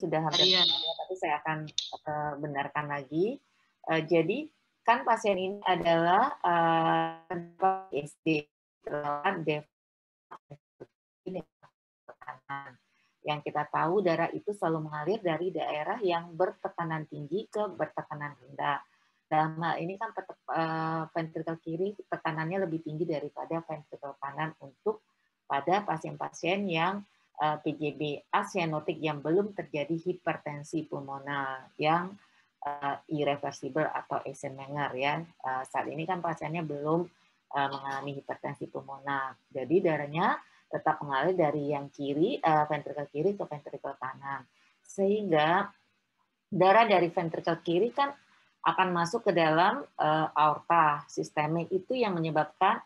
sudah hampir Iya. tapi saya akan benarkan lagi. Jadi kan pasien ini adalah SD yang kita tahu darah itu selalu mengalir dari daerah yang bertekanan tinggi ke bertekanan rendah. Dalam hal ini kan ventrikel kiri tekanannya lebih tinggi daripada ventrikel kanan untuk pada pasien-pasien yang PJB asianotik yang belum terjadi hipertensi pulmonal yang irreversible atau Eisenmenger ya. Saat ini kan pasiennya belum mengalami hipertensi pulmonal. Jadi darahnya tetap mengalir dari yang kiri, ventrikel kiri ke ventrikel kanan. Sehingga darah dari ventrikel kiri kan akan masuk ke dalam aorta sistemik, itu yang menyebabkan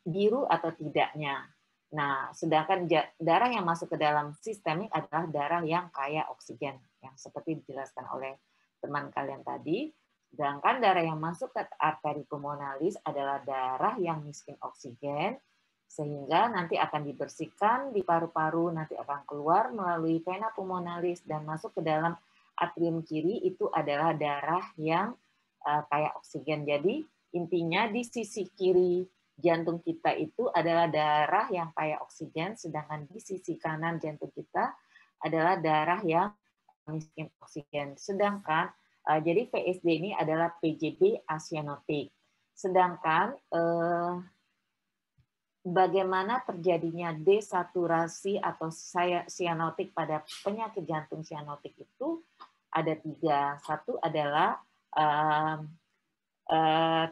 biru atau tidaknya. Nah, sedangkan darah yang masuk ke dalam sistemik adalah darah yang kaya oksigen, yang seperti dijelaskan oleh teman kalian tadi. Sedangkan darah yang masuk ke arteri pulmonalis adalah darah yang miskin oksigen, sehingga nanti akan dibersihkan di paru-paru, nanti akan keluar melalui vena pulmonalis dan masuk ke dalam atrium kiri, itu adalah darah yang kaya oksigen. Jadi intinya di sisi kiri jantung kita itu adalah darah yang kaya oksigen, sedangkan di sisi kanan jantung kita adalah darah yang miskin oksigen. Sedangkan jadi VSD ini adalah PJB asianotik. Sedangkan bagaimana terjadinya desaturasi atau sianotik pada penyakit jantung sianotik itu ada 3. Satu adalah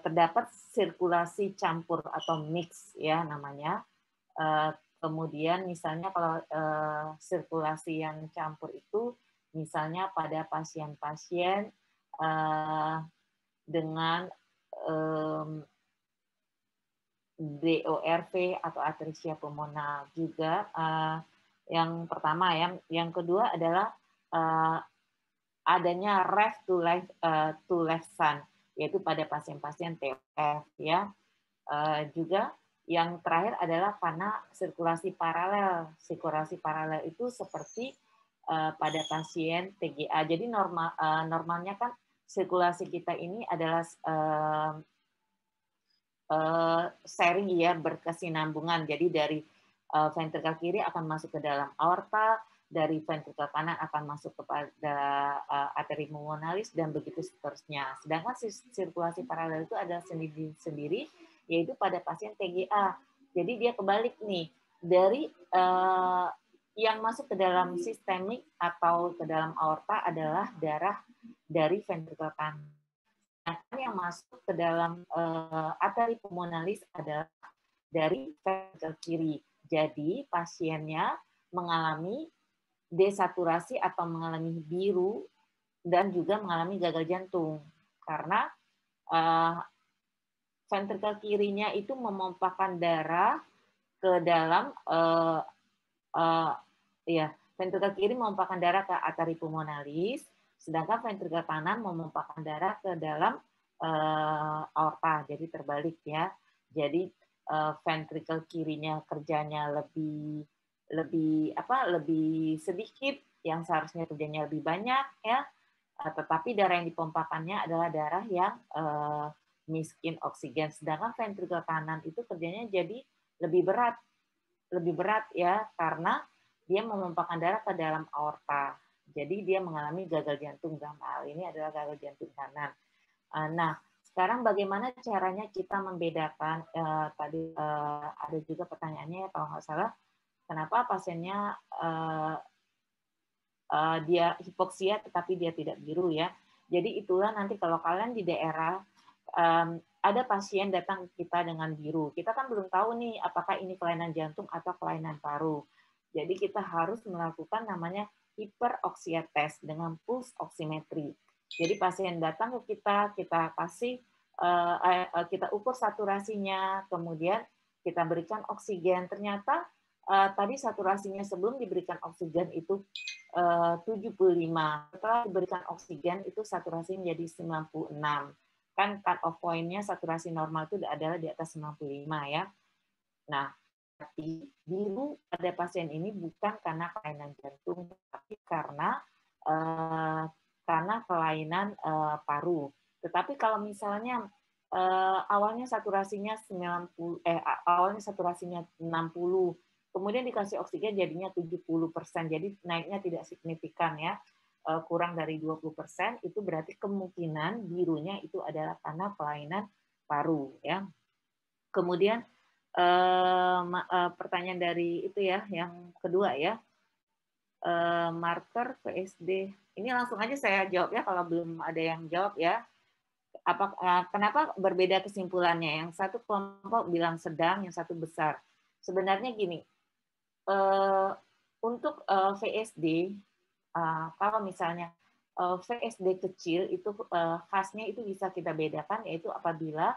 terdapat sirkulasi campur atau mix ya namanya. Kemudian misalnya kalau sirkulasi yang campur itu misalnya pada pasien-pasien dengan DORV atau atresia pulmonal juga yang pertama ya. Yang kedua adalah adanya left to left shunt, yaitu pada pasien-pasien TOF ya. Juga yang terakhir adalah karena sirkulasi paralel. Sirkulasi paralel itu seperti pada pasien TGA. Jadi normalnya kan sirkulasi kita ini adalah sharing ya, berkesinambungan. Jadi dari ventrikel kiri akan masuk ke dalam aorta, dari ventrikel kanan akan masuk kepada arteri pulmonalis dan begitu seterusnya. Sedangkan sirkulasi paralel itu ada sendiri, yaitu pada pasien TGA. Jadi dia kebalik nih, dari yang masuk ke dalam sistemik atau ke dalam aorta adalah darah dari ventrikel kanan. Yang masuk ke dalam arteri pulmonalis adalah dari ventrikel kiri. Jadi pasiennya mengalami desaturasi atau mengalami biru dan juga mengalami gagal jantung karena ventrikel kirinya itu memompakan darah ke dalam ventrikel kiri memompakan darah ke arteri pulmonalis, sedangkan ventrikel kanan memompakan darah ke dalam aorta. Jadi terbalik ya. Jadi ventrikel kirinya kerjanya lebih sedikit, yang seharusnya kerjanya lebih banyak ya, tetapi darah yang dipompakannya adalah darah yang miskin oksigen, sedangkan ventrikel kanan itu kerjanya jadi lebih berat ya, karena dia memompakan darah ke dalam aorta. Jadi dia mengalami gagal jantung. Dalam hal ini adalah gagal jantung kanan. Nah, sekarang bagaimana caranya kita membedakan? Tadi ada juga pertanyaannya kalau nggak salah, kenapa pasiennya dia hipoksia tetapi dia tidak biru ya. Jadi itulah nanti kalau kalian di daerah ada pasien datang kita dengan biru, kita kan belum tahu nih apakah ini kelainan jantung atau kelainan paru. Jadi kita harus melakukan namanya hiperoksia test dengan pulse oximetry. Jadi pasien datang ke kita kasih kita ukur saturasinya, kemudian kita berikan oksigen. Ternyata tadi saturasinya sebelum diberikan oksigen itu 75. Setelah diberikan oksigen itu saturasi menjadi 96. Kan cut off point-nya saturasi normal itu adalah di atas 95 ya. Nah, biru pada pasien ini bukan karena kelainan jantung, tapi karena kelainan paru. Tetapi kalau misalnya awalnya saturasinya 60, awalnya saturasinya 60, kemudian dikasih oksigen jadinya 70%, jadi naiknya tidak signifikan ya, kurang dari 20%, itu berarti kemungkinan birunya itu adalah karena kelainan paru ya. Kemudian pertanyaan dari itu ya, yang kedua ya, marker PSD. Ini langsung aja saya jawab ya kalau belum ada yang jawab ya. Kenapa berbeda kesimpulannya? Yang satu kelompok bilang sedang, yang satu besar. Sebenarnya gini, untuk VSD, kalau misalnya VSD kecil itu khasnya itu bisa kita bedakan, yaitu apabila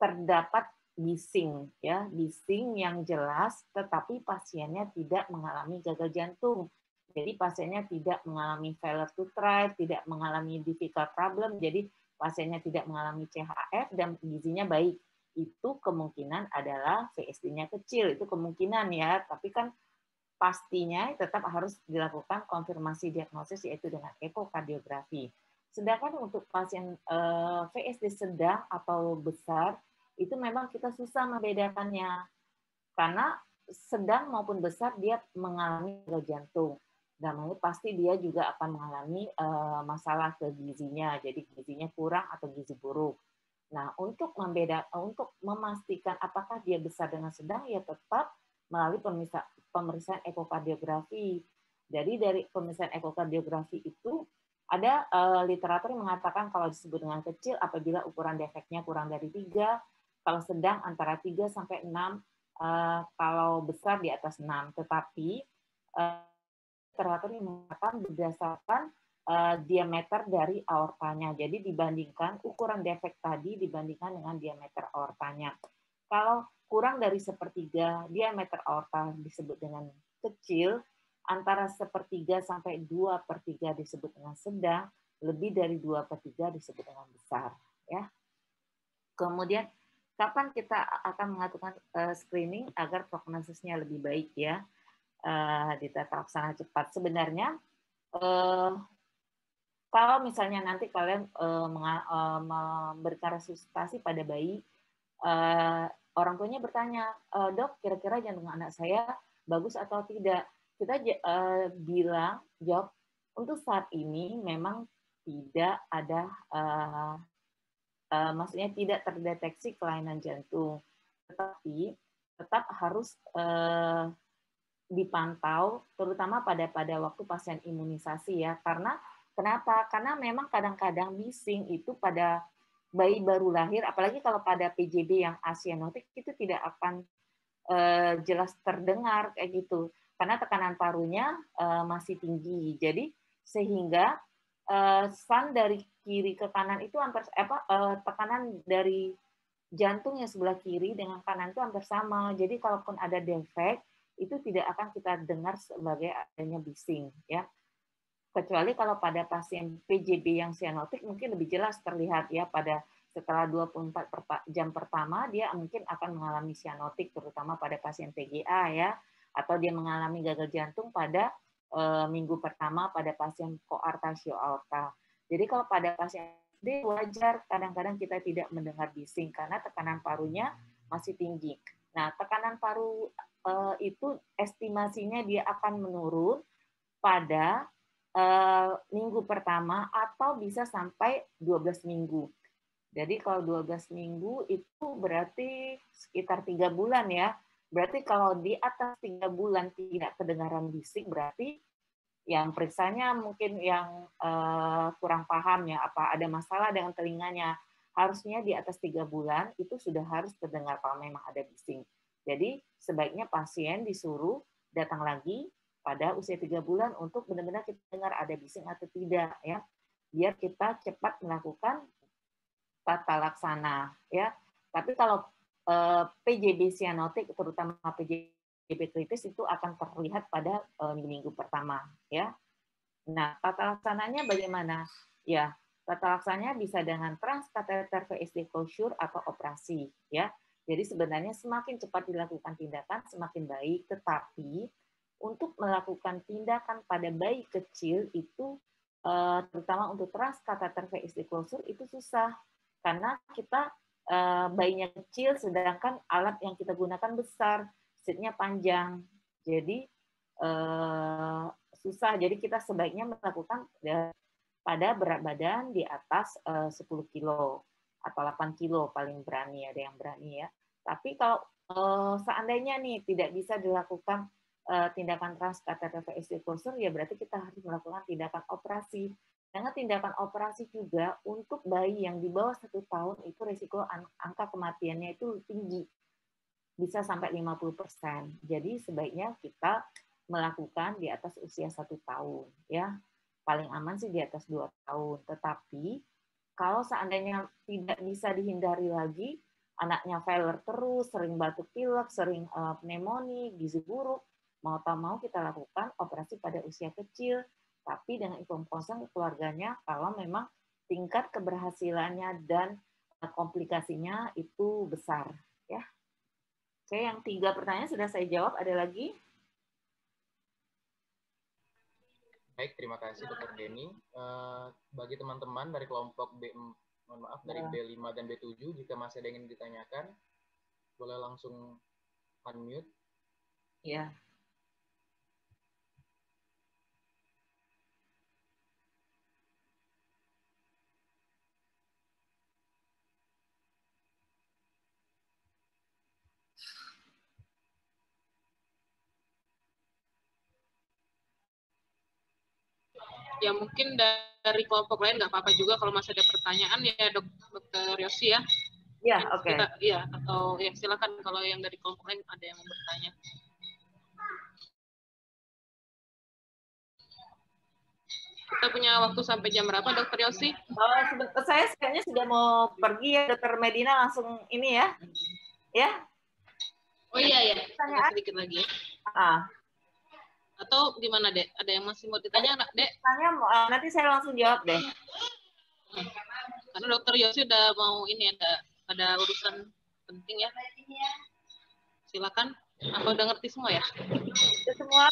terdapat bising, ya, bising yang jelas, tetapi pasiennya tidak mengalami gagal jantung. Jadi pasiennya tidak mengalami failure to thrive, tidak mengalami difficult problem, jadi pasiennya tidak mengalami CHF dan gizinya baik. Itu kemungkinan adalah VSD-nya kecil, itu kemungkinan ya, tapi kan pastinya tetap harus dilakukan konfirmasi diagnosis yaitu dengan ekokardiografi. Sedangkan untuk pasien VSD sedang atau besar, itu memang kita susah membedakannya. Karena sedang maupun besar dia mengalami gagal jantung. Dan pasti dia juga akan mengalami masalah ke gizinya, jadi gizinya kurang atau gizi buruk. Nah, untuk memastikan apakah dia besar dengan sedang, ya tetap melalui pemeriksaan ekokardiografi. Jadi dari pemeriksaan ekokardiografi itu ada literatur yang mengatakan kalau disebut dengan kecil apabila ukuran defeknya kurang dari 3, kalau sedang antara 3 sampai 6, kalau besar di atas 6. Tetapi literatur yang mengatakan berdasarkan diameter dari aortanya. Jadi dibandingkan ukuran defek tadi dibandingkan dengan diameter aortanya. Kalau kurang dari 1/3 diameter aorta disebut dengan kecil, antara 1/3 sampai 2/3 disebut dengan sedang, lebih dari 2/3 disebut dengan besar. Ya. Kemudian kapan kita akan melakukan screening agar prognosisnya lebih baik ya, di tata laksana cepat. Sebenarnya kalau misalnya nanti kalian memberikan resusitasi pada bayi, orang tuanya bertanya, dok, kira-kira jantung anak saya bagus atau tidak? Kita jawab, untuk saat ini memang tidak ada, maksudnya tidak terdeteksi kelainan jantung, tetapi tetap harus dipantau, terutama pada waktu pasien imunisasi ya. Karena kenapa? Karena memang kadang-kadang bising itu pada bayi baru lahir, apalagi kalau pada PJB yang asianotik itu tidak akan jelas terdengar kayak gitu, karena tekanan parunya masih tinggi. Jadi sehingga span dari kiri ke kanan itu hampir tekanan dari jantung yang sebelah kiri dengan kanan itu hampir sama. Jadi kalaupun ada defek itu tidak akan kita dengar sebagai adanya bising ya. Kecuali kalau pada pasien PJB yang sianotik mungkin lebih jelas terlihat ya, pada setelah 24 jam pertama dia mungkin akan mengalami sianotik, terutama pada pasien PGA ya, atau dia mengalami gagal jantung pada minggu pertama pada pasien koartasio aorta. Jadi kalau pada pasien SD wajar kadang-kadang kita tidak mendengar bising karena tekanan parunya masih tinggi. Nah, tekanan paru itu estimasinya dia akan menurun pada minggu pertama atau bisa sampai 12 minggu. Jadi kalau 12 minggu itu berarti sekitar 3 bulan ya. Berarti kalau di atas 3 bulan tidak kedengaran bising, berarti yang periksanya mungkin yang kurang paham ya, apa ada masalah dengan telinganya. Harusnya di atas 3 bulan itu sudah harus terdengar kalau memang ada bising. Jadi sebaiknya pasien disuruh datang lagi pada usia 3 bulan untuk benar-benar kita dengar ada bising atau tidak ya, biar kita cepat melakukan tata laksana ya. Tapi kalau PJB sianotik terutama PJB kritis itu akan terlihat pada minggu pertama ya. Nah, tata laksananya bagaimana? Ya, tata laksananya bisa dengan transkateter VSD closure atau operasi ya. Jadi sebenarnya semakin cepat dilakukan tindakan, semakin baik. Tetapi untuk melakukan tindakan pada bayi kecil itu, terutama untuk transkatheter VSD closure itu susah. Karena kita bayinya kecil, sedangkan alat yang kita gunakan besar, seatnya panjang. Jadi susah. Jadi kita sebaiknya melakukan pada berat badan di atas 10 kilo atau 8 kilo paling berani, ada yang berani ya. Tapi kalau seandainya nih tidak bisa dilakukan tindakan transkatheter VSD closure, ya berarti kita harus melakukan tindakan operasi. Dengan tindakan operasi juga untuk bayi yang di bawah 1 tahun itu risiko angka kematiannya itu tinggi, bisa sampai 50%. Jadi sebaiknya kita melakukan di atas usia 1 tahun, ya. Paling aman sih di atas 2 tahun. Tetapi kalau seandainya tidak bisa dihindari lagi, anaknya failure terus, sering batuk pilek, sering pneumonia, gizi buruk, mau tak mau kita lakukan operasi pada usia kecil, tapi dengan informasi ke keluarganya kalau memang tingkat keberhasilannya dan komplikasinya itu besar, ya. Oke, yang 3 pertanyaan sudah saya jawab. Ada lagi? Baik, terima kasih Dr. Denny. Bagi teman-teman dari kelompok dari B5 dan B7, jika masih ada yang ingin ditanyakan, boleh langsung unmute. Ya. Ya mungkin dari kelompok lain nggak apa-apa juga kalau masih ada pertanyaan ya Dr. Yosi ya. Ya, oke. Ya, atau ya silakan kalau yang dari kelompok lain ada yang mau bertanya. Kita punya waktu sampai jam berapa, Dr. Yosi? Saya kayaknya sudah mau pergi ya, Dr. Medina, langsung ini ya. Ya. Oh iya ya, sedikit lagi ya. Atau gimana, Dek? Ada yang masih mau ditanya, Dek? Tanya, nanti saya langsung jawab deh. Karena Dr. Yosi udah mau ini, ada urusan penting ya. Silakan. Apa udah ngerti semua ya? Udah semua?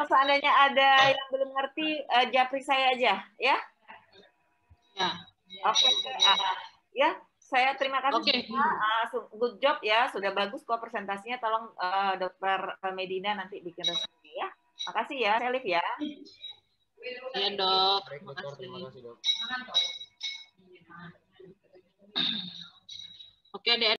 Seandainya ada yang belum ngerti, japri saya aja, ya? Ya. Oke. Ya, saya terima kasih semua. Good job ya, sudah bagus kok presentasinya. Tolong Dr. Medina nanti bikin resmi ya. Makasih ya, Selif ya. Iya, Dok. Terima kasih, Dok. Oke, Dek.